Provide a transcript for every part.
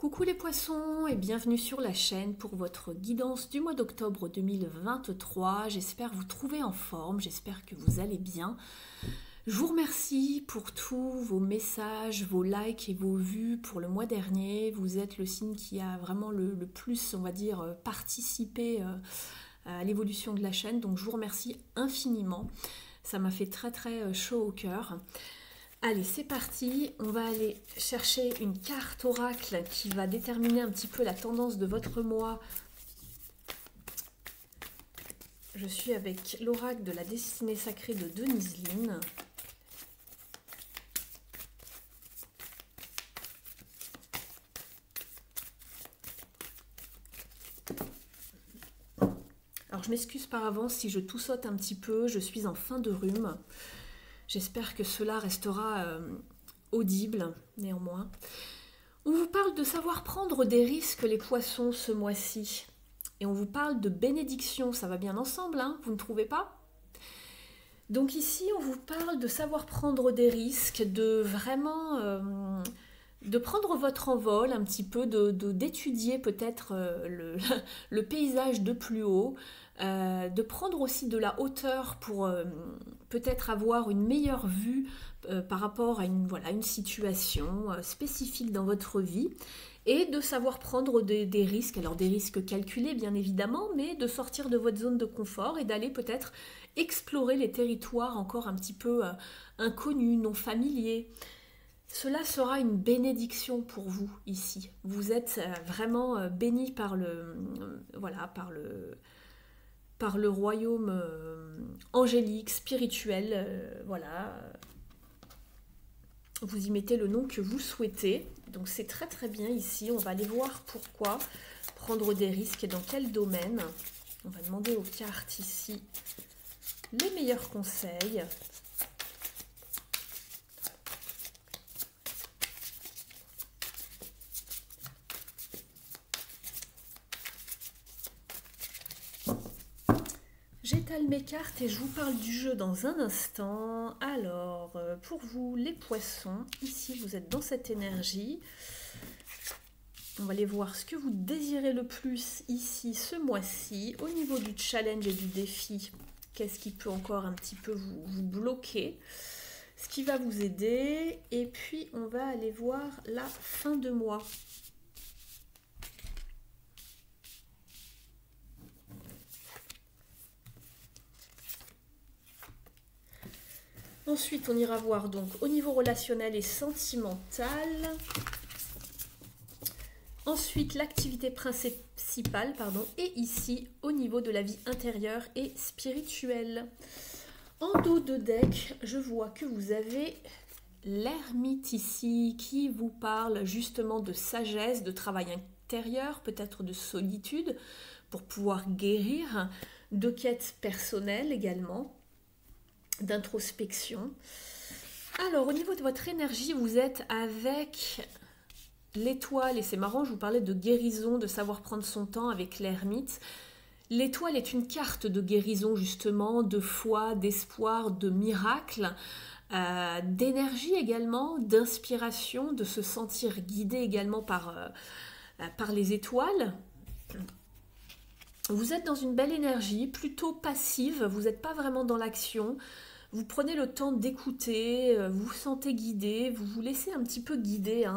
Coucou les poissons et bienvenue sur la chaîne pour votre guidance du mois d'octobre 2023. J'espère vous trouver en forme, j'espère que vous allez bien. Je vous remercie pour tous vos messages, vos likes et vos vues pour le mois dernier. Vous êtes le signe qui a vraiment le plus, on va dire, participé à l'évolution de la chaîne. Donc je vous remercie infiniment. Ça m'a fait très chaud au cœur. Allez, c'est parti, on va aller chercher une carte oracle qui va déterminer un petit peu la tendance de votre mois. Je suis avec l'oracle de la destinée sacrée de Denise Linn. Alors je m'excuse par avance si je toussote un petit peu, je suis en fin de rhume. J'espère que cela restera audible, néanmoins. On vous parle de savoir prendre des risques, les poissons, ce mois-ci. Et on vous parle de bénédiction, ça va bien ensemble, hein, vous ne trouvez pas? Donc ici, on vous parle de savoir prendre des risques, de vraiment... de prendre votre envol un petit peu, d'étudier peut-être le paysage de plus haut, de prendre aussi de la hauteur pour peut-être avoir une meilleure vue par rapport à une situation spécifique dans votre vie et de savoir prendre des risques, alors des risques calculés bien évidemment, mais de sortir de votre zone de confort et d'aller peut-être explorer les territoires encore un petit peu inconnus, non familiers. Cela sera une bénédiction pour vous ici. Vous êtes vraiment bénis par le royaume angélique, spirituel. Voilà. Vous y mettez le nom que vous souhaitez. Donc c'est très bien ici. On va aller voir pourquoi prendre des risques et dans quel domaine. On va demander aux cartes ici les meilleurs conseils. J'étale mes cartes et je vous parle du jeu dans un instant. Alors, pour vous, les poissons, ici, vous êtes dans cette énergie. On va aller voir ce que vous désirez le plus ici, ce mois-ci. Au niveau du challenge et du défi, qu'est-ce qui peut encore un petit peu vous bloquer? Ce qui va vous aider. Et puis, on va aller voir la fin de mois. Ensuite, on ira voir donc au niveau relationnel et sentimental. Ensuite, l'activité principale, et ici, au niveau de la vie intérieure et spirituelle. En dos de deck, je vois que vous avez l'ermite ici qui vous parle justement de sagesse, de travail intérieur, peut-être de solitude pour pouvoir guérir, de quête personnelle également, d'introspection. Alors au niveau de votre énergie, vous êtes avec l'étoile et c'est marrant, je vous parlais de guérison, de savoir prendre son temps avec l'ermite. L'étoile est une carte de guérison justement, de foi, d'espoir, de miracle, d'énergie également, d'inspiration, de se sentir guidé également par les étoiles. Vous êtes dans une belle énergie, plutôt passive, vous n'êtes pas vraiment dans l'action, vous prenez le temps d'écouter, vous vous sentez guidé, vous vous laissez un petit peu guider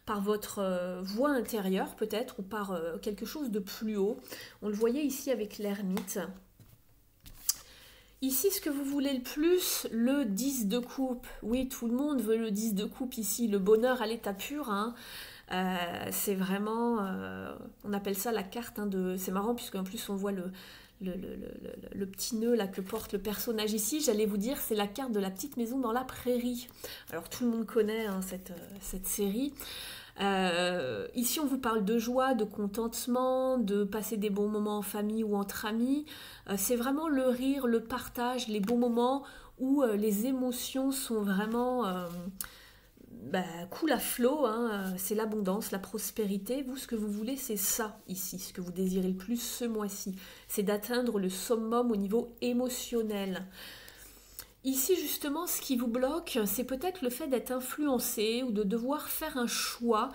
par votre voix intérieure peut-être, ou par quelque chose de plus haut. On le voyait ici avec l'ermite. Ici, ce que vous voulez le plus, le 10 de coupe. Oui, tout le monde veut le 10 de coupe ici, le bonheur à l'état pur, hein. C'est vraiment, on appelle ça la carte de... C'est marrant puisqu'en plus on voit le petit nœud là que porte le personnage ici. J'allais vous dire, c'est la carte de la petite maison dans la prairie. Alors tout le monde connaît cette série. Ici on vous parle de joie, de contentement, de passer des bons moments en famille ou entre amis. C'est vraiment le rire, le partage, les bons moments où les émotions sont vraiment... coule à flot, hein, c'est l'abondance, la prospérité. Vous, ce que vous voulez, c'est ça ici, ce que vous désirez le plus ce mois-ci, c'est d'atteindre le summum au niveau émotionnel. Ici, justement, ce qui vous bloque, c'est peut-être le fait d'être influencé ou de devoir faire un choix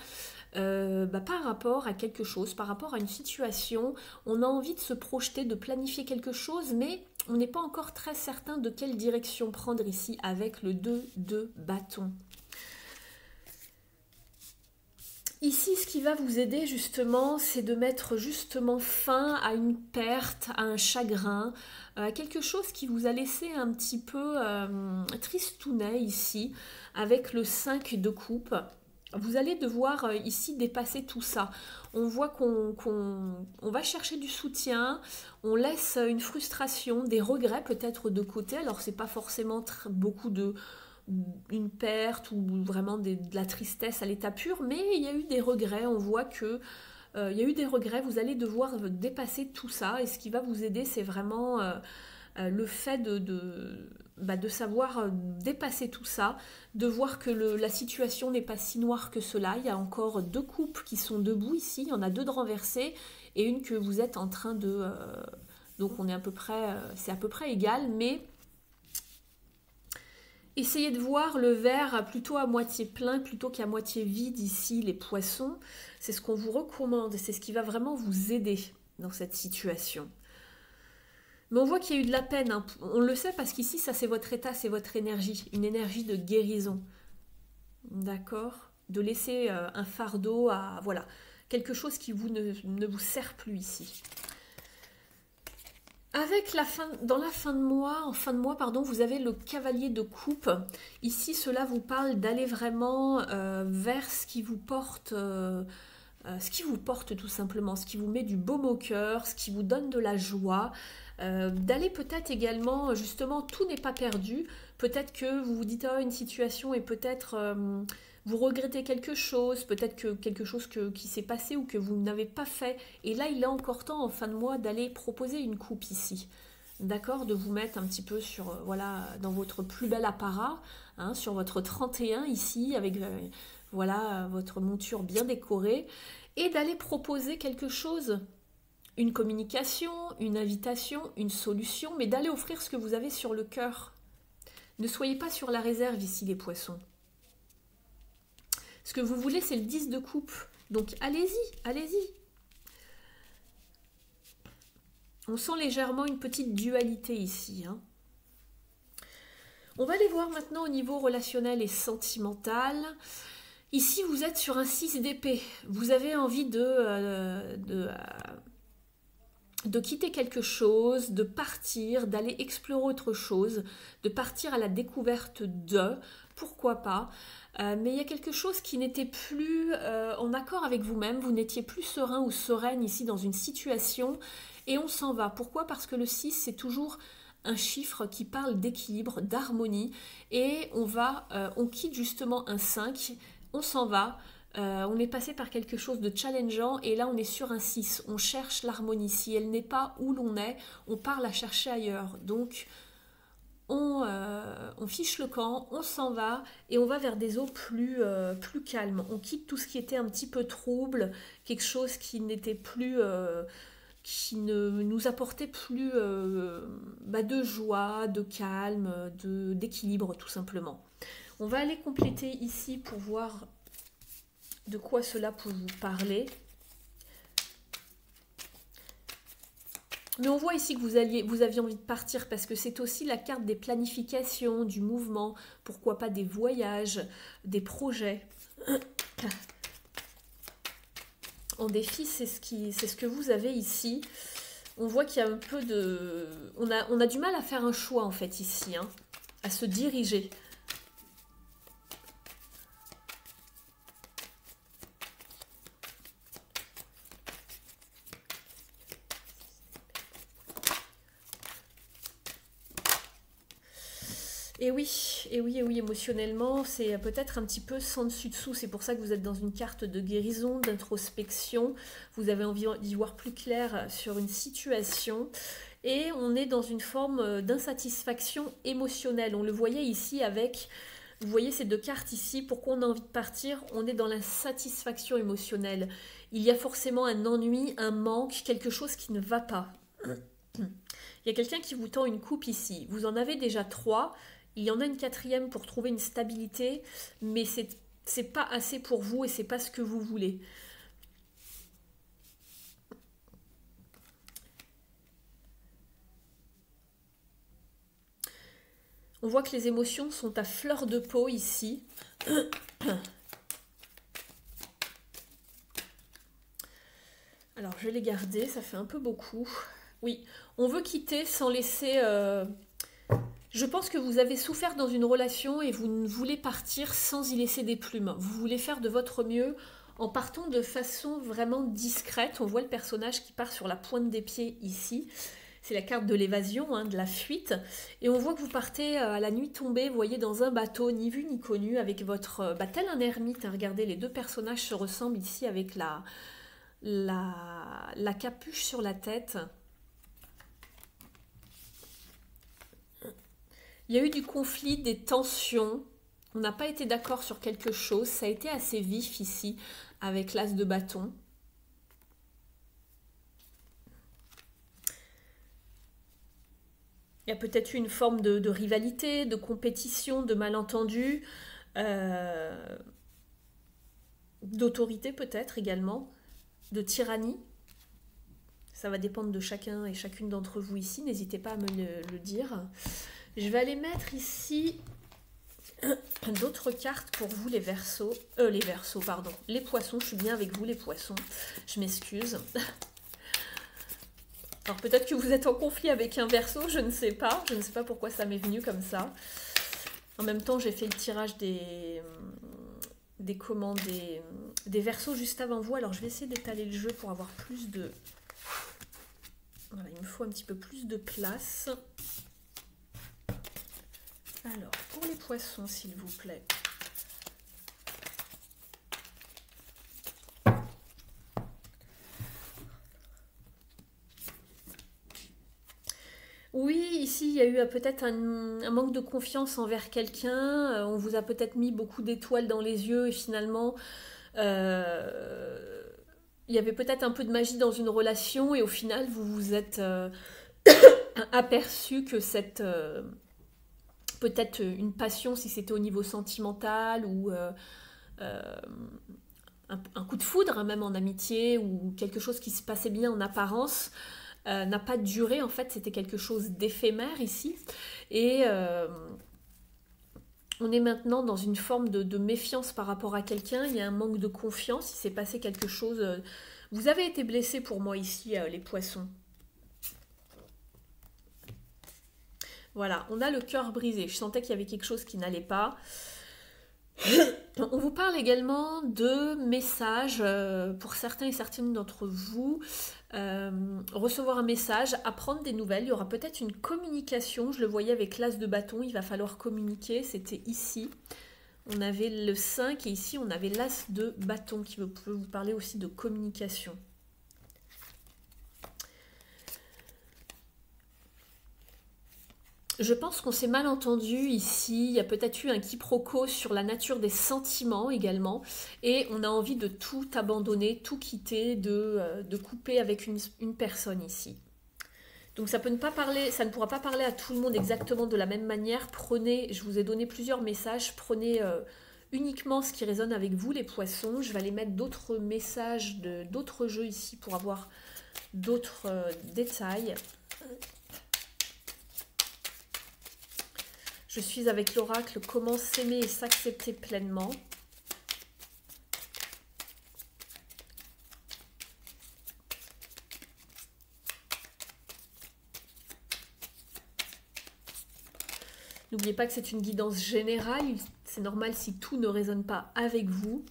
par rapport à quelque chose, par rapport à une situation. On a envie de se projeter, de planifier quelque chose, mais on n'est pas encore très certain de quelle direction prendre ici avec le 2 de bâton. Ici, ce qui va vous aider justement, c'est de mettre justement fin à une perte, à un chagrin, à quelque chose qui vous a laissé un petit peu tristounet ici, avec le 5 de coupe. Vous allez devoir ici dépasser tout ça. On voit qu'on va chercher du soutien, on laisse une frustration, des regrets peut-être de côté. Alors c'est pas forcément beaucoup de une perte ou vraiment de la tristesse à l'état pur, mais il y a eu des regrets. On voit que il y a eu des regrets. Vous allez devoir dépasser tout ça. Et ce qui va vous aider, c'est vraiment le fait de savoir dépasser tout ça, de voir que la situation n'est pas si noire que cela. Il y a encore 2 coupes qui sont debout ici, il y en a 2 de renversées et une que vous êtes en train de... donc on est à peu près, c'est à peu près égal, mais essayez de voir le verre plutôt à moitié plein plutôt qu'à moitié vide ici, les poissons. C'est ce qu'on vous recommande, c'est ce qui va vraiment vous aider dans cette situation. Mais on voit qu'il y a eu de la peine, hein. On le sait parce qu'ici, ça c'est votre état, c'est votre énergie, une énergie de guérison. D'accord? De laisser un fardeau à... Voilà, quelque chose qui ne vous sert plus ici. Avec dans la fin de mois, en fin de mois, pardon, vous avez le cavalier de coupe. Ici, cela vous parle d'aller vraiment vers ce qui vous porte... ce qui vous porte tout simplement, ce qui vous met du baume au cœur, ce qui vous donne de la joie, d'aller peut-être également, justement, tout n'est pas perdu, peut-être que vous vous dites, oh, une situation et peut-être vous regrettez quelque chose, peut-être que quelque chose qui s'est passé ou que vous n'avez pas fait, et là il est encore temps en fin de mois d'aller proposer une coupe ici. D'accord, de vous mettre un petit peu sur, voilà, dans votre plus bel apparat, hein, sur votre 31 ici, avec voilà, votre monture bien décorée, et d'aller proposer quelque chose, une communication, une invitation, une solution, mais d'aller offrir ce que vous avez sur le cœur. Ne soyez pas sur la réserve ici, les poissons. Ce que vous voulez, c'est le 10 de coupe. Donc allez-y, allez-y. On sent légèrement une petite dualité ici, hein. On va aller voir maintenant au niveau relationnel et sentimental. Ici, vous êtes sur un 6 d'épée. Vous avez envie de quitter quelque chose, de partir, d'aller explorer autre chose, de partir à la découverte de, pourquoi pas. Mais il y a quelque chose qui n'était plus en accord avec vous-même, vous n'étiez plus serein ou sereine ici dans une situation et on s'en va. Pourquoi? Parce que le 6, c'est toujours un chiffre qui parle d'équilibre, d'harmonie et on quitte justement un 5, on s'en va. On est passé par quelque chose de challengeant et là on est sur un 6, on cherche l'harmonie. Si elle n'est pas où l'on est, on part la chercher ailleurs. Donc on fiche le camp, on s'en va et on va vers des eaux plus calmes. On quitte tout ce qui était un petit peu trouble, quelque chose qui n'était plus... qui ne nous apportait plus de joie, de calme, d'équilibre tout simplement. On va aller compléter ici pour voir de quoi cela peut vous parler. Mais on voit ici que vous aviez envie de partir parce que c'est aussi la carte des planifications, du mouvement, pourquoi pas des voyages, des projets. En défi, c'est ce que vous avez ici. On voit qu'il y a un peu de... On a du mal à faire un choix en fait ici, hein, à se diriger. Et oui, émotionnellement, c'est peut-être un petit peu sans dessus dessous. C'est pour ça que vous êtes dans une carte de guérison, d'introspection. Vous avez envie d'y voir plus clair sur une situation. Et on est dans une forme d'insatisfaction émotionnelle. On le voyait ici avec... Vous voyez ces 2 cartes ici. Pourquoi on a envie de partir? On est dans l'insatisfaction émotionnelle. Il y a forcément un ennui, un manque, quelque chose qui ne va pas. Il y a quelqu'un qui vous tend une coupe ici. Vous en avez déjà 3. Il y en a une 4e pour trouver une stabilité, mais c'est c'est pas assez pour vous et c'est pas ce que vous voulez. On voit que les émotions sont à fleur de peau ici. Alors, je vais les garder, ça fait un peu beaucoup. Oui, on veut quitter sans laisser... Je pense que vous avez souffert dans une relation et vous ne voulez partir sans y laisser des plumes. Vous voulez faire de votre mieux en partant de façon vraiment discrète. On voit le personnage qui part sur la pointe des pieds ici. C'est la carte de l'évasion, hein, de la fuite. Et on voit que vous partez à la nuit tombée, vous voyez, dans un bateau, ni vu ni connu, avec votre... tel un ermite, hein, regardez, les deux personnages se ressemblent ici avec la capuche sur la tête. Il y a eu du conflit, des tensions. On n'a pas été d'accord sur quelque chose. Ça a été assez vif ici, avec l'as de bâton. Il y a peut-être eu une forme de rivalité, de compétition, de malentendu, d'autorité peut-être également, de tyrannie. Ça va dépendre de chacun et chacune d'entre vous ici. N'hésitez pas à me le dire. Je vais aller mettre ici d'autres cartes pour vous les Verseaux. Les Poissons, je suis bien avec vous les Poissons. Je m'excuse. Alors peut-être que vous êtes en conflit avec un Verseau, je ne sais pas. Je ne sais pas pourquoi ça m'est venu comme ça. En même temps, j'ai fait le tirage des Verseaux juste avant vous. Alors je vais essayer d'étaler le jeu pour avoir plus de... Voilà, il me faut un petit peu plus de place. Alors, pour les Poissons, s'il vous plaît. Oui, ici, il y a eu peut-être un manque de confiance envers quelqu'un. On vous a peut-être mis beaucoup d'étoiles dans les yeux et finalement, il y avait peut-être un peu de magie dans une relation et au final, vous vous êtes aperçu que cette... peut-être une passion si c'était au niveau sentimental ou un coup de foudre, hein, même en amitié ou quelque chose qui se passait bien en apparence, n'a pas duré. En fait, c'était quelque chose d'éphémère ici. Et on est maintenant dans une forme de méfiance par rapport à quelqu'un. Il y a un manque de confiance. Il s'est passé quelque chose. Vous avez été blessés pour moi ici, les Poissons. Voilà, on a le cœur brisé. Je sentais qu'il y avait quelque chose qui n'allait pas. On vous parle également de messages pour certains et certaines d'entre vous. Recevoir un message, apprendre des nouvelles. Il y aura peut-être une communication. Je le voyais avec l'as de bâton. Il va falloir communiquer. C'était ici. On avait le 5 et ici on avait l'as de bâton qui peut vous parler aussi de communication. Je pense qu'on s'est mal entendu ici, il y a peut-être eu un quiproquo sur la nature des sentiments également, et on a envie de tout abandonner, tout quitter, de couper avec une personne ici. Donc ça ne pourra pas parler à tout le monde exactement de la même manière. Prenez, je vous ai donné plusieurs messages, prenez uniquement ce qui résonne avec vous les Poissons. Je vais aller mettre d'autres messages d'autres jeux ici pour avoir d'autres détails. Je suis avec l'oracle, comment s'aimer et s'accepter pleinement. N'oubliez pas que c'est une guidance générale, c'est normal si tout ne résonne pas avec vous.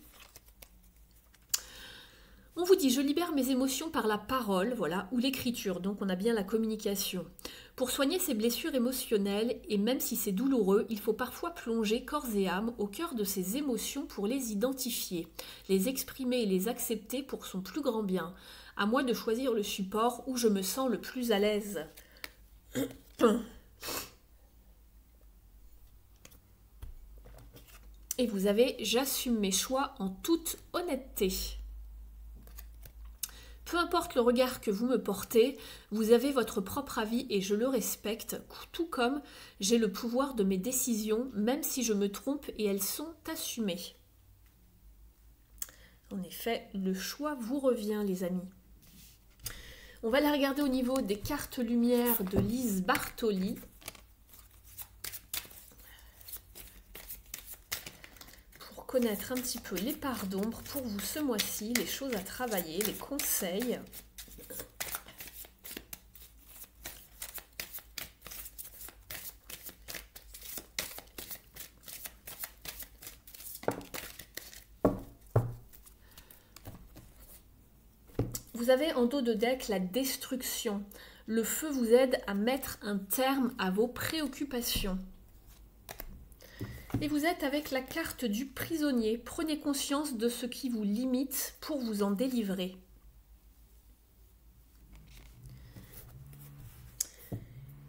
On vous dit, je libère mes émotions par la parole, voilà, ou l'écriture, donc on a bien la communication. Pour soigner ces blessures émotionnelles, et même si c'est douloureux, il faut parfois plonger corps et âme au cœur de ces émotions pour les identifier, les exprimer et les accepter pour son plus grand bien. À moi de choisir le support où je me sens le plus à l'aise. Et vous avez « J'assume mes choix en toute honnêteté ». Peu importe le regard que vous me portez, vous avez votre propre avis et je le respecte, tout comme j'ai le pouvoir de mes décisions, même si je me trompe et elles sont assumées. En effet, le choix vous revient, les amis. On va la regarder au niveau des cartes lumière de Lise Bartoli. Pour connaître un petit peu les parts d'ombre pour vous ce mois-ci, les choses à travailler, les conseils. Vous avez en dos de deck la destruction. Le feu vous aide à mettre un terme à vos préoccupations. Et vous êtes avec la carte du prisonnier. Prenez conscience de ce qui vous limite pour vous en délivrer.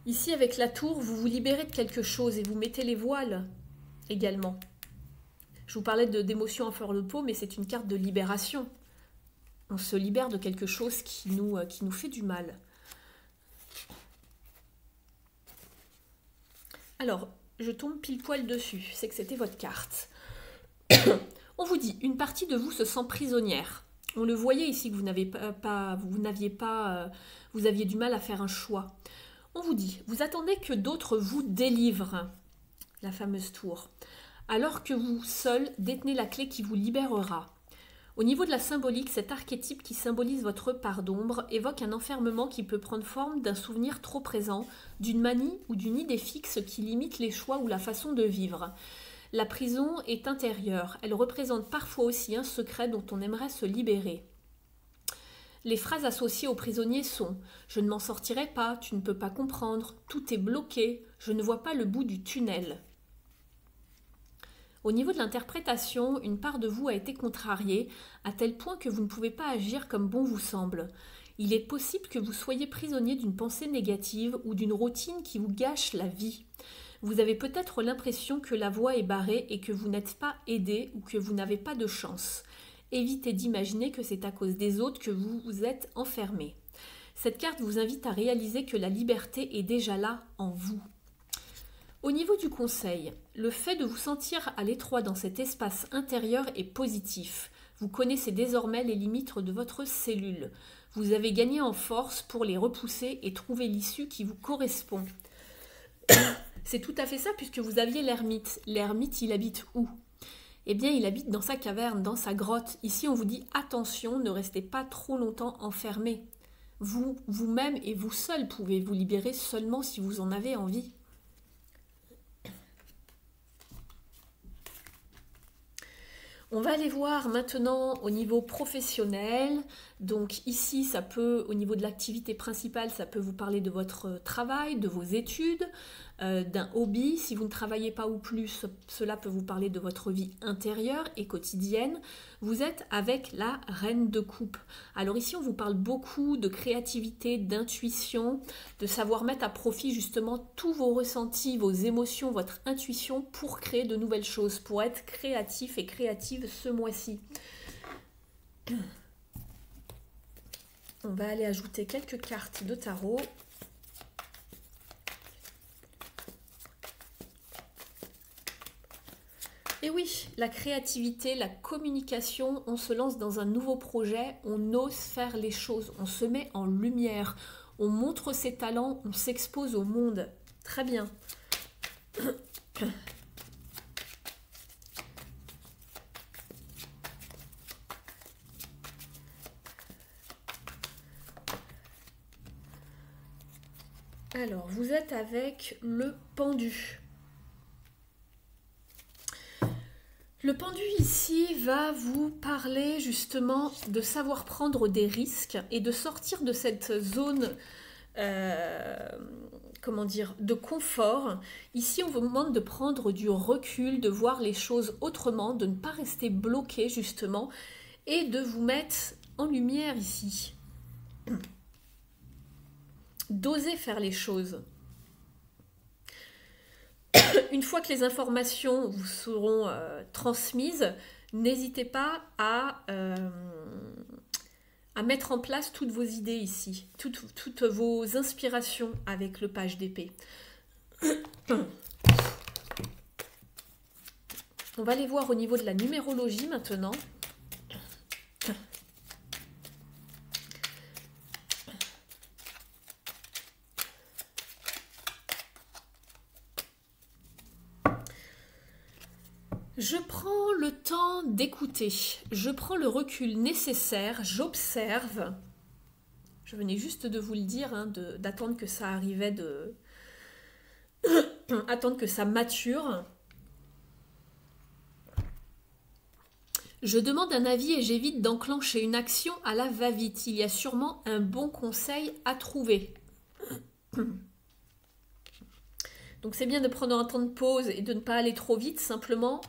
Ici, avec la tour, vous vous libérez de quelque chose et vous mettez les voiles également. Je vous parlais d'émotions à fleur de peau, mais c'est une carte de libération. On se libère de quelque chose qui nous fait du mal. Alors, je tombe pile poil dessus, c'est que c'était votre carte. On vous dit, une partie de vous se sent prisonnière. On le voyait ici que vous aviez du mal à faire un choix. On vous dit, vous attendez que d'autres vous délivrent, la fameuse tour, alors que vous seul détenez la clé qui vous libérera. Au niveau de la symbolique, cet archétype qui symbolise votre part d'ombre évoque un enfermement qui peut prendre forme d'un souvenir trop présent, d'une manie ou d'une idée fixe qui limite les choix ou la façon de vivre. La prison est intérieure, elle représente parfois aussi un secret dont on aimerait se libérer. Les phrases associées aux prisonniers sont « Je ne m'en sortirai pas, tu ne peux pas comprendre, tout est bloqué, je ne vois pas le bout du tunnel ». Au niveau de l'interprétation, une part de vous a été contrariée, à tel point que vous ne pouvez pas agir comme bon vous semble. Il est possible que vous soyez prisonnier d'une pensée négative ou d'une routine qui vous gâche la vie. Vous avez peut-être l'impression que la voie est barrée et que vous n'êtes pas aidé ou que vous n'avez pas de chance. Évitez d'imaginer que c'est à cause des autres que vous vous êtes enfermé. Cette carte vous invite à réaliser que la liberté est déjà là en vous. Au niveau du conseil, le fait de vous sentir à l'étroit dans cet espace intérieur est positif. Vous connaissez désormais les limites de votre cellule. Vous avez gagné en force pour les repousser et trouver l'issue qui vous correspond. C'est tout à fait ça puisque vous aviez l'ermite. L'ermite, il habite où? Eh bien, il habite dans sa caverne, dans sa grotte. Ici, on vous dit attention, ne restez pas trop longtemps enfermé. Vous-même et vous seul pouvez vous libérer seulement si vous en avez envie. On va aller voir maintenant au niveau professionnel. Donc ici, ça peut, au niveau de l'activité principale, ça peut vous parler de votre travail, de vos études, d'un hobby. Si vous ne travaillez pas ou plus, cela peut vous parler de votre vie intérieure et quotidienne. Vous êtes avec la reine de coupe. Alors ici, on vous parle beaucoup de créativité, d'intuition, de savoir mettre à profit justement tous vos ressentis, vos émotions, votre intuition pour créer de nouvelles choses, pour être créatif et créative ce mois-ci. On va aller ajouter quelques cartes de tarot. Et oui, la créativité, la communication, on se lance dans un nouveau projet, on ose faire les choses, on se met en lumière, on montre ses talents, on s'expose au monde. Très bien. Alors, vous êtes avec le pendu. Le pendu ici va vous parler justement de savoir prendre des risques et de sortir de cette zone de confort. Ici, on vous demande de prendre du recul, de voir les choses autrement, de ne pas rester bloqué justement et de vous mettre en lumière ici. D'oser faire les choses. Une fois que les informations vous seront transmises, n'hésitez pas à mettre en place toutes vos idées ici, toutes vos inspirations avec le page d'épée. On va les voir au niveau de la numérologie maintenant. Je prends le temps d'écouter, je prends le recul nécessaire, j'observe. Je venais juste de vous le dire, hein, d'attendre que ça arrivait, attendre que ça mature. Je demande un avis et j'évite d'enclencher une action à la va-vite. Il y a sûrement un bon conseil à trouver. Donc c'est bien de prendre un temps de pause et de ne pas aller trop vite, simplement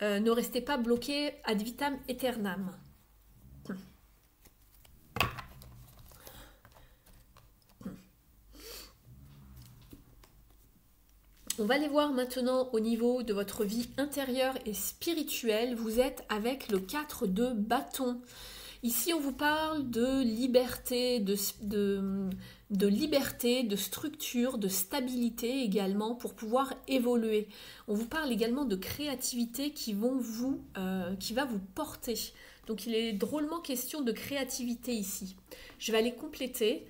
ne restez pas bloqué ad vitam aeternam. On va aller voir maintenant au niveau de votre vie intérieure et spirituelle. Vous êtes avec le 4 de bâton. Ici, on vous parle de liberté, de liberté, de structure, de stabilité également pour pouvoir évoluer. On vous parle également de créativité qui va vous porter. Donc, il est drôlement question de créativité ici. Je vais aller compléter.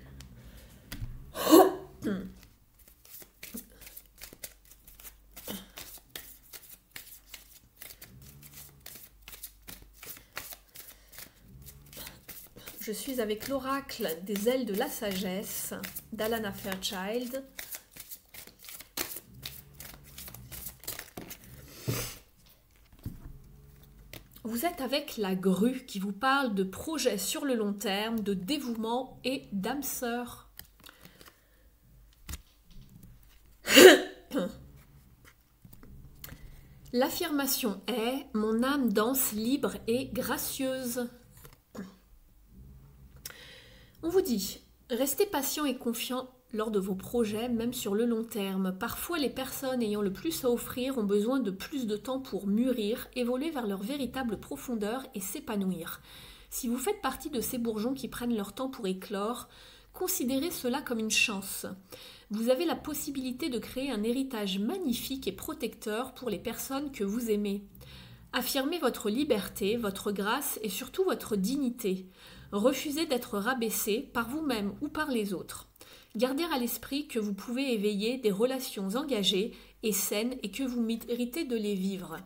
Je suis avec l'oracle des ailes de la sagesse d'Alana Fairchild. Vous êtes avec la grue qui vous parle de projets sur le long terme, de dévouement et d'âme sœur. L'affirmation est « Mon âme danse libre et gracieuse ». On vous dit, restez patient et confiant lors de vos projets, même sur le long terme. Parfois, les personnes ayant le plus à offrir ont besoin de plus de temps pour mûrir, évoluer vers leur véritable profondeur et s'épanouir. Si vous faites partie de ces bourgeons qui prennent leur temps pour éclore, considérez cela comme une chance. Vous avez la possibilité de créer un héritage magnifique et protecteur pour les personnes que vous aimez. Affirmez votre liberté, votre grâce et surtout votre dignité. Refusez d'être rabaissé par vous-même ou par les autres. Gardez à l'esprit que vous pouvez éveiller des relations engagées et saines et que vous méritez de les vivre.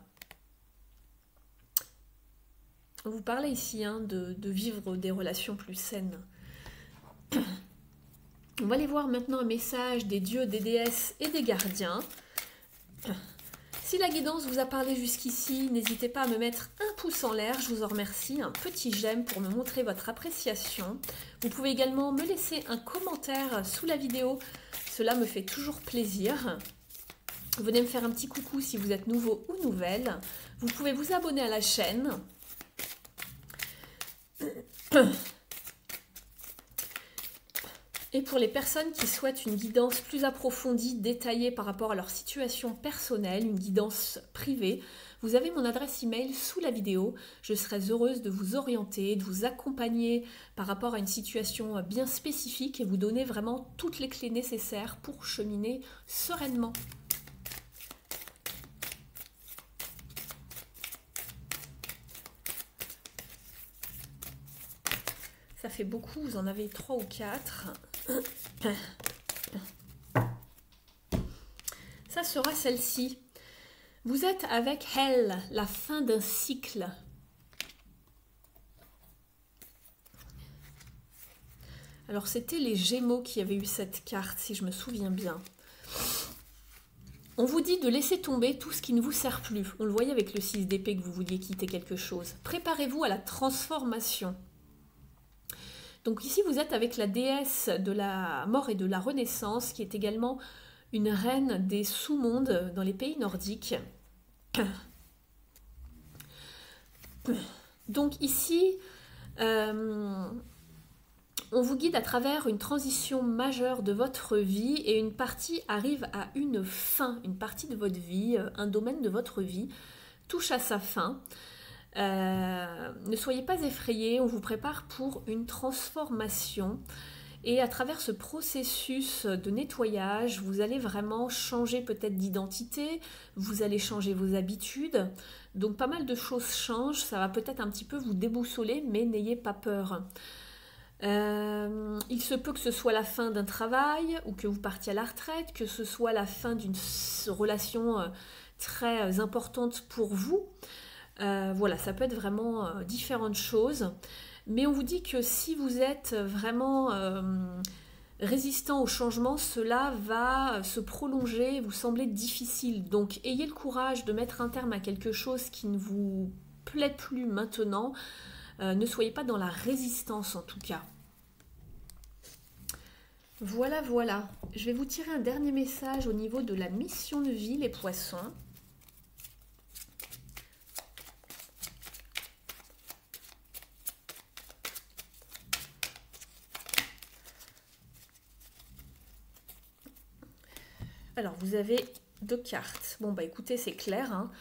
On vous parlait ici de vivre des relations plus saines. On va aller voir maintenant un message des dieux, des déesses et des gardiens. Si la guidance vous a parlé jusqu'ici, n'hésitez pas à me mettre un pouce en l'air, je vous en remercie, un petit j'aime pour me montrer votre appréciation. Vous pouvez également me laisser un commentaire sous la vidéo, cela me fait toujours plaisir. Venez me faire un petit coucou si vous êtes nouveau ou nouvelle. Vous pouvez vous abonner à la chaîne. Et pour les personnes qui souhaitent une guidance plus approfondie, détaillée par rapport à leur situation personnelle, une guidance privée, vous avez mon adresse email sous la vidéo. Je serai heureuse de vous orienter, de vous accompagner par rapport à une situation bien spécifique et vous donner vraiment toutes les clés nécessaires pour cheminer sereinement. Ça fait beaucoup, vous en avez 3 ou 4. Ça sera celle-ci. Vous êtes avec elle, la fin d'un cycle. Alors c'était les Gémeaux qui avaient eu cette carte, si je me souviens bien. On vous dit de laisser tomber tout ce qui ne vous sert plus. On le voyait avec le 6 d'épée que vous vouliez quitter quelque chose. Préparez-vous à la transformation. Donc ici, vous êtes avec la déesse de la mort et de la renaissance, qui est également une reine des sous-mondes dans les pays nordiques. Donc ici, on vous guide à travers une transition majeure de votre vie et une partie arrive à une fin, une partie de votre vie, un domaine de votre vie touche à sa fin. Ne soyez pas effrayés, on vous prépare pour une transformation et à travers ce processus de nettoyage, vous allez vraiment changer peut-être d'identité, vous allez changer vos habitudes, donc pas mal de choses changent, ça va peut-être un petit peu vous déboussoler, mais n'ayez pas peur. Il se peut que ce soit la fin d'un travail ou que vous partiez à la retraite, que ce soit la fin d'une relation très importante pour vous. Voilà, ça peut être vraiment différentes choses. Mais on vous dit que si vous êtes vraiment résistant au changement, cela va se prolonger, vous sembler difficile. Donc ayez le courage de mettre un terme à quelque chose qui ne vous plaît plus maintenant. Ne soyez pas dans la résistance en tout cas. Voilà, voilà. Je vais vous tirer un dernier message au niveau de la mission de vie, les poissons. Alors, vous avez 2 cartes. Bon, bah écoutez, c'est clair, hein.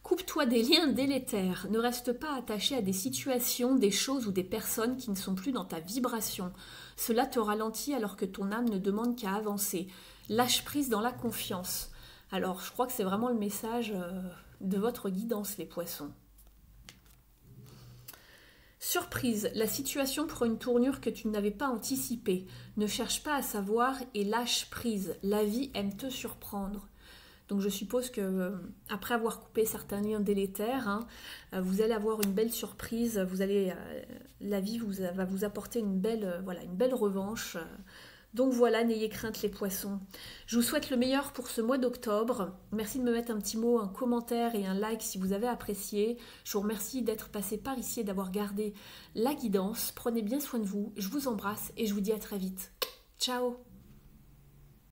Coupe-toi des liens délétères. Ne reste pas attaché à des situations, des choses ou des personnes qui ne sont plus dans ta vibration. Cela te ralentit alors que ton âme ne demande qu'à avancer. Lâche prise dans la confiance. Alors, je crois que c'est vraiment le message de votre guidance, les poissons. Surprise, la situation prend une tournure que tu n'avais pas anticipée. Ne cherche pas à savoir et lâche prise. La vie aime te surprendre. Donc je suppose que après avoir coupé certains liens délétères, hein, vous allez avoir une belle surprise. La vie va vous apporter une belle revanche. Donc voilà, n'ayez crainte les poissons. Je vous souhaite le meilleur pour ce mois d'octobre. Merci de me mettre un petit mot, un commentaire et un like si vous avez apprécié. Je vous remercie d'être passé par ici et d'avoir gardé la guidance. Prenez bien soin de vous. Je vous embrasse et je vous dis à très vite. Ciao!